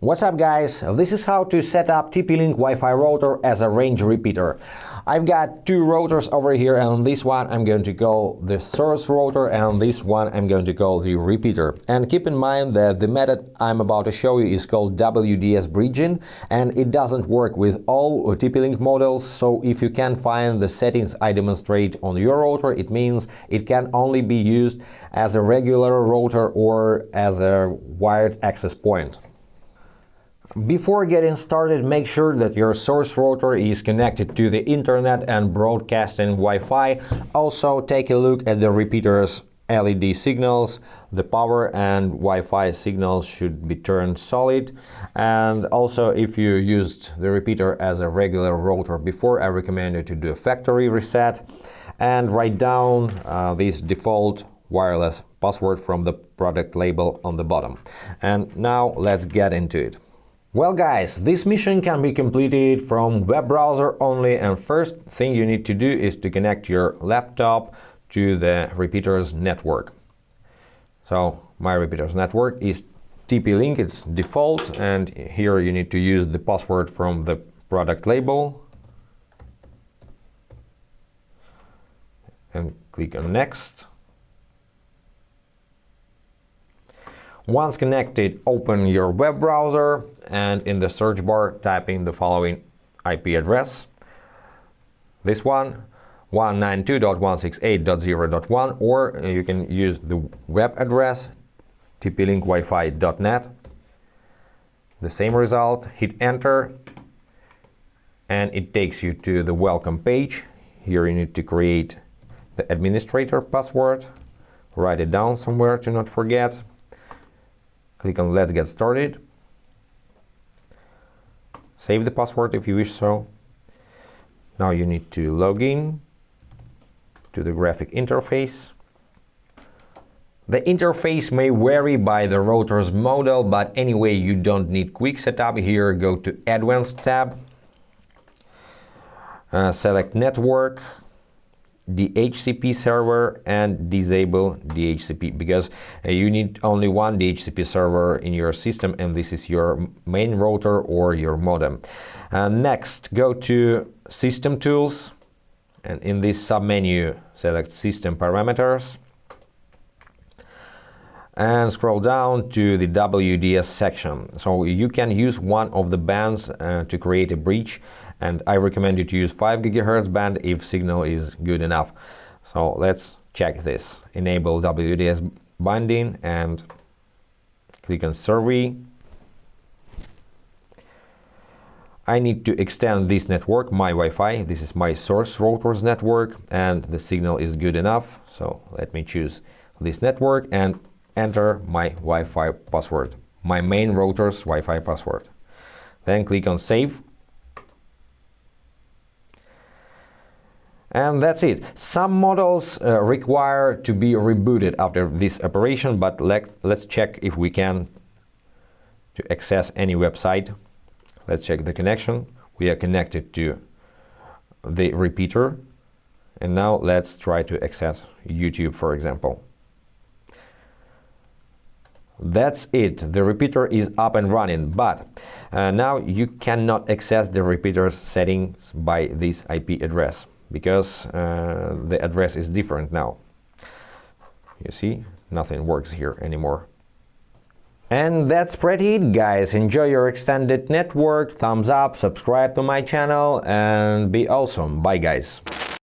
What's up guys, this is how to set up TP-Link Wi-Fi router as a range repeater. I've got two routers over here, and this one I'm going to call the source router and this one I'm going to call the repeater. And keep in mind that the method I'm about to show you is called WDS bridging, and it doesn't work with all TP-Link models, so if you can't find the settings I demonstrate on your router, it means it can only be used as a regular router or as a wired access point. Before getting started, make sure that your source router is connected to the internet and broadcasting Wi-Fi. Also, take a look at the repeater's LED signals. The power and Wi-Fi signals should be turned solid. And also, if you used the repeater as a regular router before, I recommend you to do a factory reset and write down this default wireless password from the product label on the bottom. And now let's get into it. Well guys, this mission can be completed from web browser only, and first thing you need to do is to connect your laptop to the repeater's network. So my repeater's network is TP-Link, it's default, and here you need to use the password from the product label and click on next. Once connected, open your web browser and in the search bar type in the following IP address. This one, 192.168.0.1, or you can use the web address tplinkwifi.net. The same result, hit enter, and it takes you to the welcome page. Here you need to create the administrator password, write it down somewhere to not forget. Click on Let's Get Started. Save the password if you wish so. Now you need to log in to the graphic interface. The interface may vary by the router's model, but anyway, you don't need quick setup. Here, go to Advanced tab, select Network, DHCP server, and disable DHCP, because you need only one DHCP server in your system, and this is your main router or your modem. Next, go to System Tools, and in this submenu select System Parameters and scroll down to the WDS section. So you can use one of the bands to create a bridge, and I recommend you to use 5 GHz band if signal is good enough. So let's check this. Enable WDS binding and click on Survey. I need to extend this network, my Wi-Fi. This is my source router's network, and the signal is good enough. So let me choose this network and enter my Wi-Fi password, my main router's Wi-Fi password. Then click on Save. And that's it. Some models require to be rebooted after this operation, but let's check if we can to access any website. Let's check the connection. We are connected to the repeater, and now let's try to access YouTube, for example. That's it. The repeater is up and running, but now you cannot access the repeater's settings by this IP address, because the address is different now. You see, nothing works here anymore. And that's pretty it, guys. Enjoy your extended network, thumbs up, subscribe to my channel, and be awesome. Bye, guys.